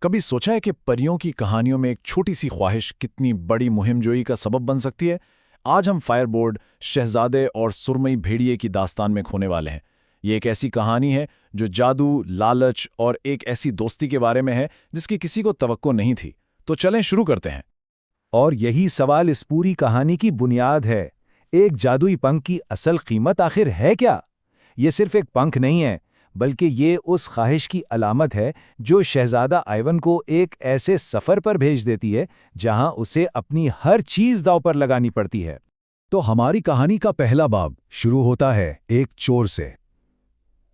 कभी सोचा है कि परियों की कहानियों में एक छोटी सी ख्वाहिश कितनी बड़ी मुहिमजोई का सबब बन सकती है? आज हम फायरबोर्ड, शहजादे और सुरमई भेड़िए की दास्तान में खोने वाले हैं। ये एक ऐसी कहानी है जो जादू, लालच और एक ऐसी दोस्ती के बारे में है जिसकी किसी को तवक्को नहीं थी। तो चलें शुरू करते हैं। और यही सवाल इस पूरी कहानी की बुनियाद है। एक जादुई पंख की असल कीमत आखिर है क्या? ये सिर्फ एक पंख नहीं है, बल्कि ये उस ख्वाहिश की अलामत है जो शहजादा आइवन को एक ऐसे सफ़र पर भेज देती है जहां उसे अपनी हर चीज़ दांव पर लगानी पड़ती है। तो हमारी कहानी का पहला बाब शुरू होता है एक चोर से।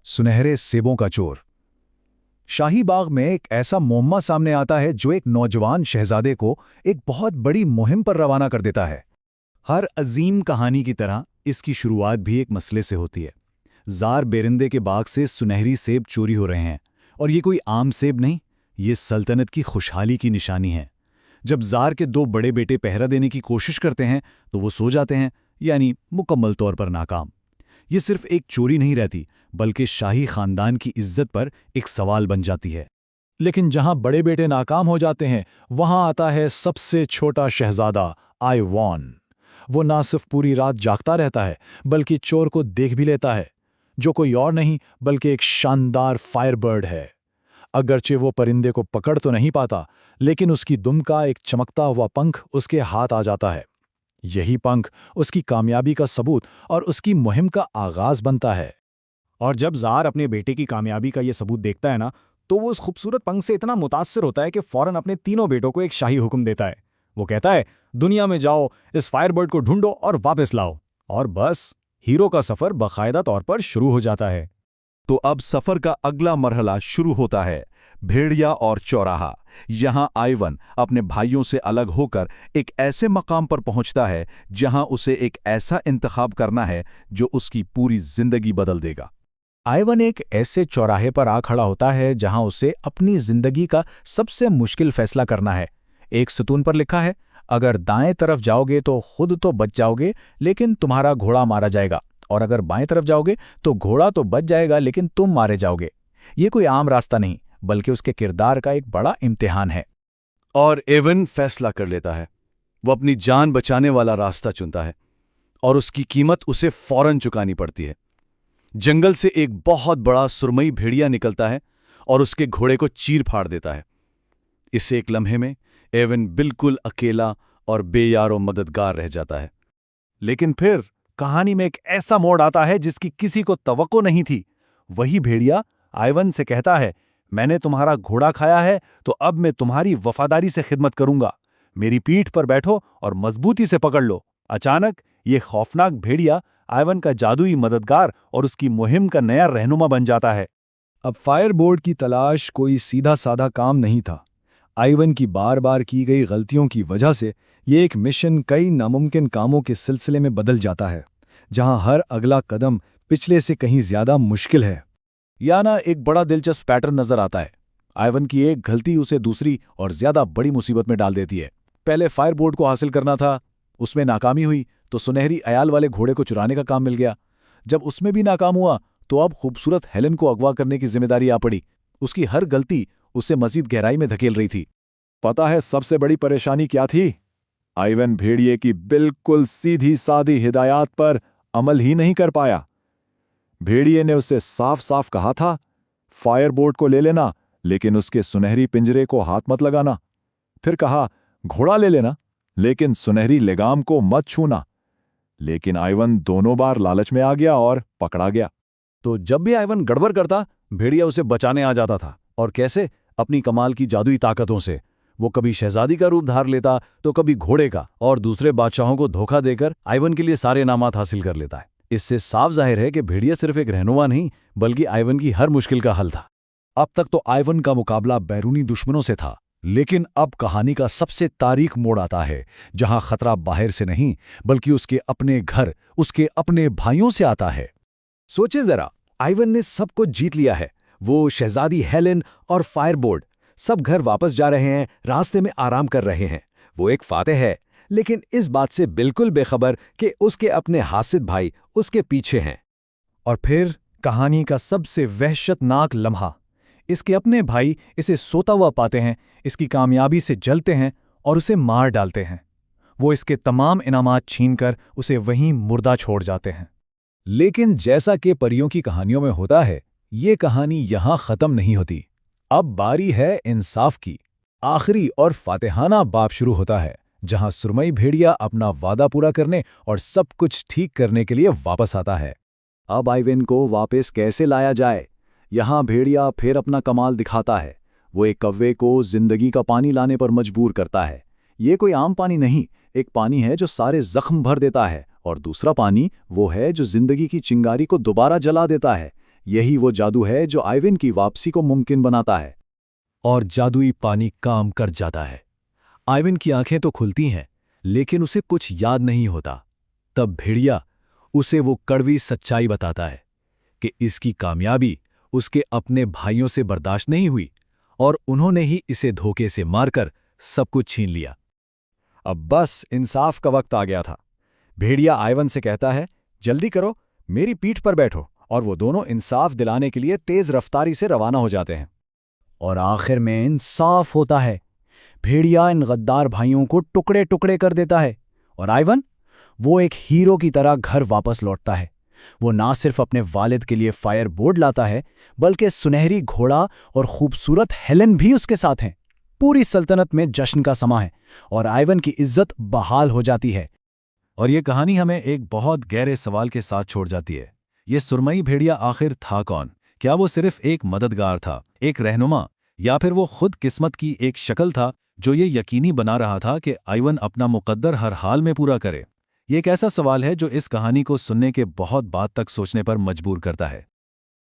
सुनहरे सेबों का चोर। शाही बाग में एक ऐसा मोहम्मा सामने आता है जो एक नौजवान शहजादे को एक बहुत बड़ी मुहिम पर रवाना कर देता है। हर अजीम कहानी की तरह इसकी शुरुआत भी एक मसले से होती है। ज़ार बेरिंदे के बाग से सुनहरी सेब चोरी हो रहे हैं, और ये कोई आम सेब नहीं, ये सल्तनत की खुशहाली की निशानी है। जब ज़ार के दो बड़े बेटे पहरा देने की कोशिश करते हैं तो वो सो जाते हैं, यानी मुकम्मल तौर पर नाकाम। ये सिर्फ एक चोरी नहीं रहती, बल्कि शाही खानदान की इज्जत पर एक सवाल बन जाती है। लेकिन जहां बड़े बेटे नाकाम हो जाते हैं, वहां आता है सबसे छोटा शहजादा आइवॉन। वो ना सिर्फ पूरी रात जागता रहता है, बल्कि चोर को देख भी लेता है, जो कोई और नहीं बल्कि एक शानदार फायरबर्ड है। अगरचे वो परिंदे को पकड़ तो नहीं पाता, लेकिन उसकी दुम का एक चमकता हुआ पंख उसके हाथ आ जाता है। यही पंख उसकी कामयाबी का सबूत और उसकी मुहिम का आगाज बनता है। और जब ज़ार अपने बेटे की कामयाबी का ये सबूत देखता है ना, तो वो उस खूबसूरत पंख से इतना मुतासिर होता है कि फ़ौरन अपने तीनों बेटों को एक शाही हुक्म देता है। वो कहता है, दुनिया में जाओ, इस फायरबर्ड को ढूंढो और वापस लाओ। और बस हीरो का सफ़र बाकायदा तौर पर शुरू हो जाता है। तो अब सफर का अगला मरहला शुरू होता है, भेड़िया और चौराहा। यहां आइवन अपने भाइयों से अलग होकर एक ऐसे मकाम पर पहुंचता है जहां उसे एक ऐसा इंतखाब करना है जो उसकी पूरी जिंदगी बदल देगा। आइवन एक ऐसे चौराहे पर आ खड़ा होता है जहां उसे अपनी जिंदगी का सबसे मुश्किल फैसला करना है। एक सुतून पर लिखा है, अगर दाएं तरफ जाओगे तो खुद तो बच जाओगे, लेकिन तुम्हारा घोड़ा मारा जाएगा, और अगर बाएं तरफ जाओगे तो घोड़ा तो बच जाएगा, लेकिन तुम मारे जाओगे। ये कोई आम रास्ता नहीं, बल्कि उसके किरदार का एक बड़ा इम्तिहान है। और एवन फैसला कर लेता है। वो अपनी जान बचाने वाला रास्ता चुनता है, और उसकी कीमत उसे फौरन चुकानी पड़ती है। जंगल से एक बहुत बड़ा सुरमई भेड़िया निकलता है और उसके घोड़े को चीर फाड़ देता है। इस एक लम्हे में एवन बिल्कुल अकेला और बेयारो मददगार रह जाता है। लेकिन फिर कहानी में एक ऐसा मोड़ आता है जिसकी किसी को तवक्को नहीं थी। वही भेड़िया आइवन से कहता है, मैंने तुम्हारा घोड़ा खाया है, तो अब मैं तुम्हारी वफादारी से खिदमत करूंगा। मेरी पीठ पर बैठो और मजबूती से पकड़ लो। अचानक ये खौफनाक भेड़िया आइवन का जादुई मददगार और उसकी मुहिम का नया रहनुमा बन जाता है। अब फायरबोर्ड की तलाश कोई सीधा साधा काम नहीं था। आइवन की बार बार की गई गलतियों की वजह से ये एक मिशन कई नामुमकिन कामों के सिलसिले में बदल जाता है, जहां हर अगला कदम पिछले से कहीं ज्यादा मुश्किल है। याना एक बड़ा दिलचस्प पैटर्न नजर आता है। आइवन की एक गलती उसे दूसरी और ज्यादा बड़ी मुसीबत में डाल देती है। पहले फायरबोर्ड को हासिल करना था, उसमें नाकामी हुई तो सुनहरी अयाल वाले घोड़े को चुराने का काम मिल गया। जब उसमें भी नाकाम हुआ तो अब खूबसूरत हेलेन को अगवा करने की जिम्मेदारी आ पड़ी। उसकी हर गलती उसे मजीद गहराई में धकेल रही थी। पता है सबसे बड़ी परेशानी क्या थी? आइवन भेड़िए की बिल्कुल सीधी सादी हिदायत पर अमल ही नहीं कर पाया। भेड़िए ने उसे साफ साफ कहा था, फायरबोर्ड को ले लेना, लेकिन उसके सुनहरी पिंजरे को हाथ मत लगाना। फिर कहा, घोड़ा ले लेना, लेकिन सुनहरी लेगाम को मत छूना। लेकिन आइवन दोनों बार लालच में आ गया और पकड़ा गया। तो जब भी आइवन गड़बड़ करता, भेड़िया उसे बचाने आ जाता था। और कैसे? अपनी कमाल की जादुई ताकतों से। वो कभी शहजादी का रूप धार लेता तो कभी घोड़े का, और दूसरे बादशाहों को धोखा देकर आइवन के लिए सारे इनामात हासिल कर लेता है। इससे साफ जाहिर है कि भेड़िया सिर्फ एक रहनुमा नहीं, बल्कि आइवन की हर मुश्किल का हल था। अब तक तो आइवन का मुकाबला बैरूनी दुश्मनों से था, लेकिन अब कहानी का सबसे तारीख मोड़ आता है, जहां खतरा बाहर से नहीं, बल्कि उसके अपने घर, उसके अपने भाइयों से आता है। सोचे जरा, आइवन ने सब कुछ जीत लिया है। वो, शहजादी हेलेन और फायरबोर्ड सब घर वापस जा रहे हैं, रास्ते में आराम कर रहे हैं। वो एक फातेह है, लेकिन इस बात से बिल्कुल बेखबर कि उसके अपने हासिद भाई उसके पीछे हैं। और फिर कहानी का सबसे वहशतनाक लम्हा। इसके अपने भाई इसे सोता हुआ पाते हैं, इसकी कामयाबी से जलते हैं और उसे मार डालते हैं। वो इसके तमाम इनामात छीनकर उसे वहीं मुर्दा छोड़ जाते हैं। लेकिन जैसा कि परियों की कहानियों में होता है, ये कहानी यहां खत्म नहीं होती। अब बारी है इंसाफ की। आखिरी और फातिहाना बाब शुरू होता है, जहां सुरमई भेड़िया अपना वादा पूरा करने और सब कुछ ठीक करने के लिए वापस आता है। अब आइवन को वापस कैसे लाया जाए? यहाँ भेड़िया फिर अपना कमाल दिखाता है। वो एक कौवे को जिंदगी का पानी लाने पर मजबूर करता है। ये कोई आम पानी नहीं, एक पानी है जो सारे जख्म भर देता है, और दूसरा पानी वो है जो जिंदगी की चिंगारी को दोबारा जला देता है। यही वो जादू है जो आइवन की वापसी को मुमकिन बनाता है। और जादुई पानी काम कर जाता है। आइवन की आंखें तो खुलती हैं, लेकिन उसे कुछ याद नहीं होता। तब भेड़िया उसे वो कड़वी सच्चाई बताता है कि इसकी कामयाबी उसके अपने भाइयों से बर्दाश्त नहीं हुई और उन्होंने ही इसे धोखे से मारकर सब कुछ छीन लिया। अब बस इंसाफ का वक्त आ गया था। भेड़िया आइवन से कहता है, जल्दी करो, मेरी पीठ पर बैठो, और वो दोनों इंसाफ दिलाने के लिए तेज रफ्तारी से रवाना हो जाते हैं। और आखिर में इंसाफ होता है। भेड़िया इन गद्दार भाइयों को टुकड़े टुकड़े कर देता है, और आइवन वो एक हीरो की तरह घर वापस लौटता है। वो ना सिर्फ अपने वालिद के लिए फायर बोर्ड लाता है, बल्कि सुनहरी घोड़ा और खूबसूरत हेलेन भी उसके साथ हैं। पूरी सल्तनत में जश्न का समा है और आइवन की इज्जत बहाल हो जाती है। और ये कहानी हमें एक बहुत गहरे सवाल के साथ छोड़ जाती है। ये सुरमई भेड़िया आखिर था कौन? क्या वो सिर्फ एक मददगार था, एक रहनुमा, या फिर वो खुद किस्मत की एक शक्ल था जो ये यकीनी बना रहा था कि आइवन अपना मुकद्दर हर हाल में पूरा करे? ये एक ऐसा सवाल है जो इस कहानी को सुनने के बहुत बाद तक सोचने पर मजबूर करता है।